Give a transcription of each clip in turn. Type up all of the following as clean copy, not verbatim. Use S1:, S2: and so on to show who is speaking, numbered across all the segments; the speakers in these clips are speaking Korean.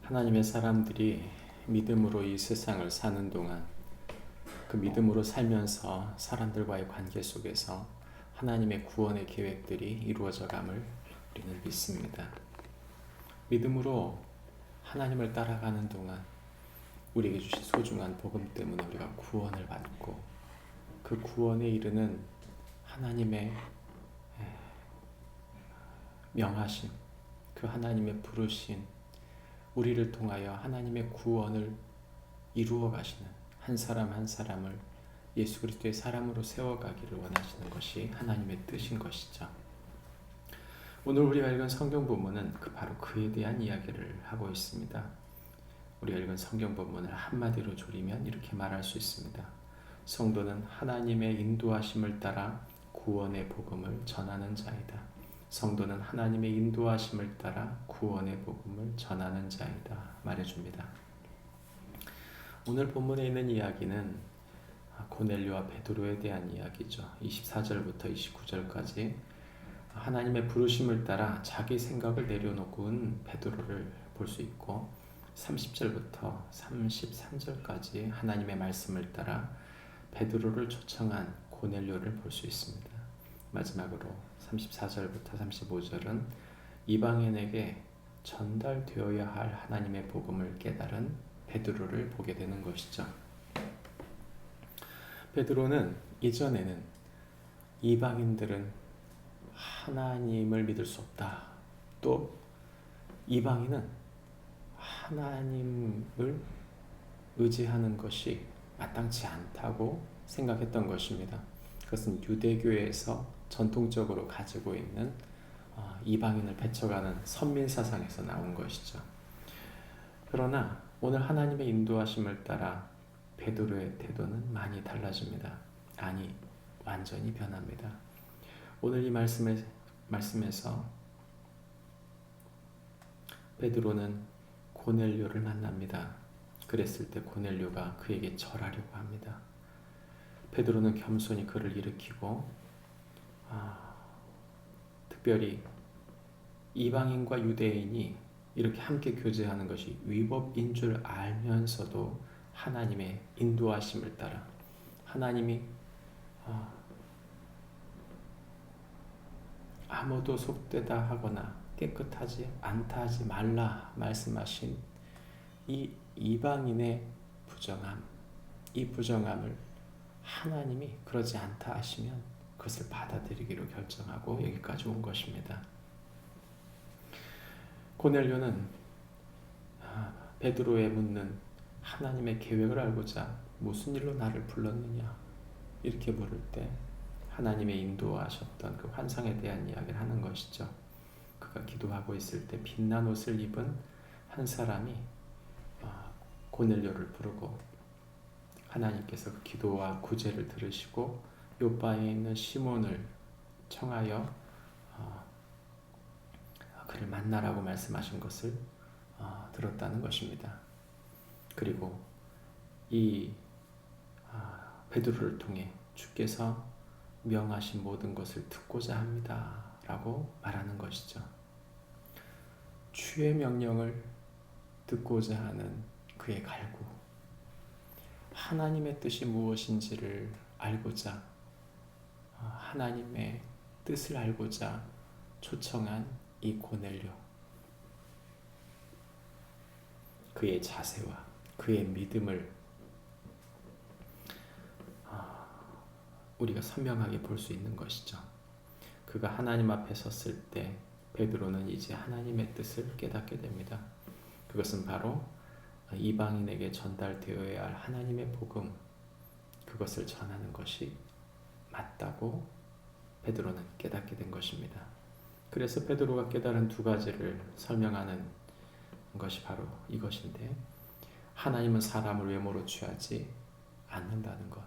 S1: 하나님의 사람들이 믿음으로 이 세상을 사는 동안 그 믿음으로 살면서 사람들과의 관계 속에서 하나님의 구원의 계획들이 이루어져감을 우리는 믿습니다. 믿음으로 하나님을 따라가는 동안 우리에게 주신 소중한 복음 때문에 우리가 구원을 받고 그 구원에 이르는 하나님의 명하심, 그 하나님의 부르신 우리를 통하여 하나님의 구원을 이루어 가시는 한 사람 한 사람을 예수 그리스도의 사람으로 세워가기를 원하시는 것이 하나님의 뜻인 것이죠. 오늘 우리가 읽은 성경 본문은 바로 그에 대한 이야기를 하고 있습니다. 우리가 읽은 성경 본문을 한마디로 조리면 이렇게 말할 수 있습니다. 성도는 하나님의 인도하심을 따라 구원의 복음을 전하는 자이다. 성도는 하나님의 인도하심을 따라 구원의 복음을 전하는 자이다 말해줍니다. 오늘 본문에 있는 이야기는 고넬료와 베드로에 대한 이야기죠. 24절부터 29절까지 하나님의 부르심을 따라 자기 생각을 내려놓고 온 베드로를 볼 수 있고 30절부터 33절까지 하나님의 말씀을 따라 베드로를 초청한 고넬료를 볼 수 있습니다. 마지막으로 34절부터 35절은 이방인에게 전달되어야 할 하나님의 복음을 깨달은 베드로를 보게 되는 것이죠. 베드로는 이전에는 이방인들은 하나님을 믿을 수 없다. 또 이방인은 하나님을 의지하는 것이 마땅치 않다고 생각했던 것입니다. 그것은 유대교에서 전통적으로 가지고 있는 이방인을 배척하는 선민사상에서 나온 것이죠. 그러나 오늘 하나님의 인도하심을 따라 베드로의 태도는 많이 달라집니다. 아니, 완전히 변합니다. 오늘 이 말씀에서 베드로는 고넬료를 만납니다. 그랬을 때 고넬료가 그에게 절하려고 합니다. 베드로는 겸손히 그를 일으키고 특별히 이방인과 유대인이 이렇게 함께 교제하는 것이 위법인 줄 알면서도 하나님의 인도하심을 따라 하나님이 아무도 속되다 하거나 깨끗하지 않다 하지 말라 말씀하신 이 이방인의 부정함, 이 부정함을 하나님이 그러지 않다 하시면 그것을 받아들이기로 결정하고 여기까지 온 것입니다. 고넬료는 베드로의 묻는 하나님의 계획을 알고자 무슨 일로 나를 불렀느냐 이렇게 물을 때 하나님의 인도하셨던 그 환상에 대한 이야기를 하는 것이죠. 그가 기도하고 있을 때 빛난 옷을 입은 한 사람이 고넬료를 부르고 하나님께서 그 기도와 구제를 들으시고 요바에 있는 시몬을 청하여 그를 만나라고 말씀하신 것을 들었다는 것입니다. 그리고 이 베드로를 통해 주께서 명하신 모든 것을 듣고자 합니다 라고 말하는 것이죠. 주의 명령을 듣고자 하는 그의 갈구, 하나님의 뜻이 무엇인지를 알고자 하나님의 뜻을 알고자 초청한 이 고넬료, 그의 자세와 그의 믿음을 우리가 선명하게 볼 수 있는 것이죠. 그가 하나님 앞에 섰을 때 베드로는 이제 하나님의 뜻을 깨닫게 됩니다. 그것은 바로 이방인에게 전달되어야 할 하나님의 복음, 그것을 전하는 것이 맞다고 베드로는 깨닫게 된 것입니다. 그래서 베드로가 깨달은 두 가지를 설명하는 것이 바로 이것인데, 하나님은 사람을 외모로 취하지 않는다는 것,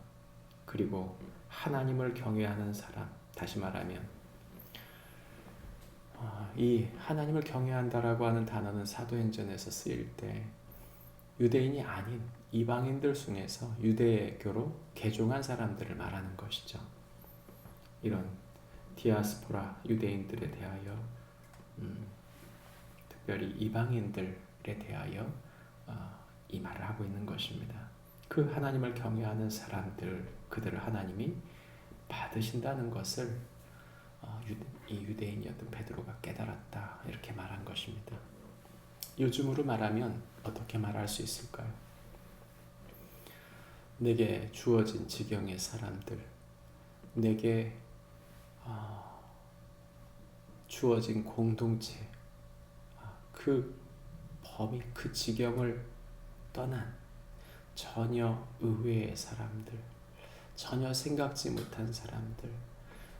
S1: 그리고 하나님을 경외하는 사람, 다시 말하면 이 하나님을 경외한다라고 하는 단어는 사도행전에서 쓰일 때 유대인이 아닌 이방인들 중에서 유대교로 개종한 사람들을 말하는 것이죠. 이런 디아스포라 유대인들에 대하여 특별히 이방인들 대하여 이 말을 하고 있는 것입니다. 그 하나님을 경외하는 사람들, 그들을 하나님이 받으신다는 것을 이 유대인이었던 베드로가 깨달았다, 이렇게 말한 것입니다. 요즘으로 말하면 어떻게 말할 수 있을까요? 내게 주어진 지경의 사람들, 내게 주어진 공동체, 그 범위, 그 지경을 떠난 전혀 의외의 사람들, 전혀 생각지 못한 사람들,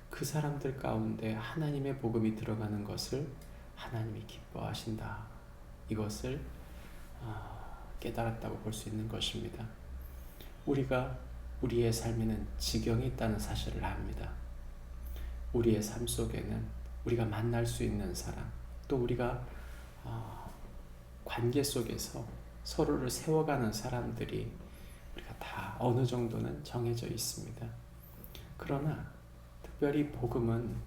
S1: 그 사람들 가운데 하나님의 복음이 들어가는 것을 하나님이 기뻐하신다, 이것을 깨달았다고 볼 수 있는 것입니다. 우리가 우리의 삶에는 지경이 있다는 사실을 압니다. 우리의 삶 속에는 우리가 만날 수 있는 사람, 또 우리가 관계 속에서 서로를 세워가는 사람들이 우리가 다 어느 정도는 정해져 있습니다. 그러나 특별히 복음은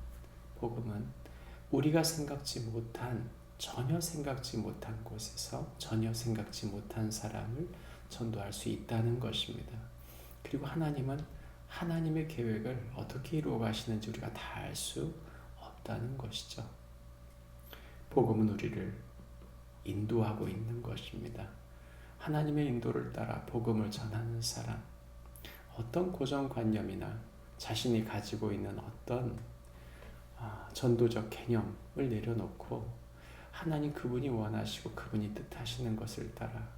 S1: 우리가 생각지 못한, 전혀 생각지 못한 곳에서 전혀 생각지 못한 사람을 전도할 수 있다는 것입니다. 그리고 하나님은 하나님의 계획을 어떻게 이루어 가시는지 우리가 다 알 수 없다는 것이죠. 복음은 우리를 인도하고 있는 것입니다. 하나님의 인도를 따라 복음을 전하는 사람, 어떤 고정관념이나 자신이 가지고 있는 어떤 전도적 개념을 내려놓고 하나님 그분이 원하시고 그분이 뜻하시는 것을 따라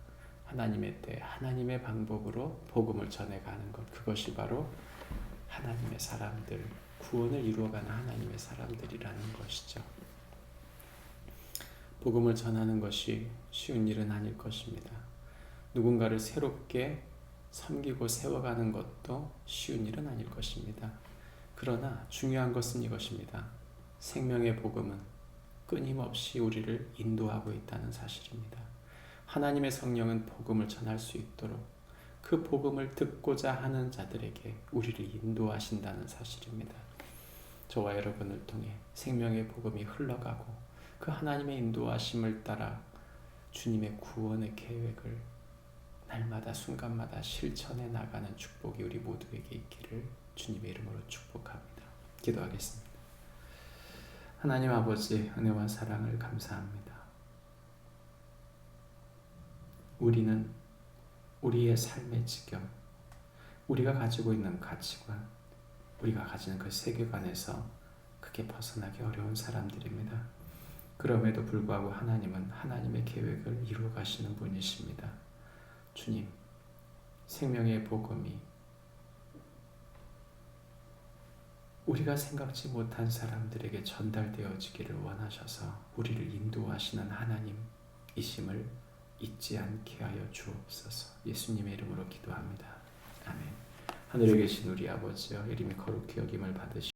S1: 하나님의 때, 하나님의 방법으로 복음을 전해가는 것, 그것이 바로 하나님의 사람들, 구원을 이루어가는 하나님의 사람들이라는 것이죠. 복음을 전하는 것이 쉬운 일은 아닐 것입니다. 누군가를 새롭게 섬기고 세워가는 것도 쉬운 일은 아닐 것입니다. 그러나 중요한 것은 이것입니다. 생명의 복음은 끊임없이 우리를 인도하고 있다는 사실입니다. 하나님의 성령은 복음을 전할 수 있도록 그 복음을 듣고자 하는 자들에게 우리를 인도하신다는 사실입니다. 저와 여러분을 통해 생명의 복음이 흘러가고 그 하나님의 인도하심을 따라 주님의 구원의 계획을 날마다 순간마다 실천해 나가는 축복이 우리 모두에게 있기를 주님의 이름으로 축복합니다. 기도하겠습니다. 하나님 아버지, 은혜와 사랑을 감사합니다. 우리는 우리의 삶의 지경, 우리가 가지고 있는 가치관, 우리가 가지는 그 세계관에서 크게 벗어나기 어려운 사람들입니다. 그럼에도 불구하고 하나님은 하나님의 계획을 이루어 가시는 분이십니다. 주님, 생명의 복음이 우리가 생각지 못한 사람들에게 전달되어지기를 원하셔서 우리를 인도하시는 하나님이심을 잊지 않게 하여 주옵소서. 예수님의 이름으로 기도합니다. 아멘. 하늘에 계신 우리 아버지여, 이름이 거룩히 여김을 받으시옵소서.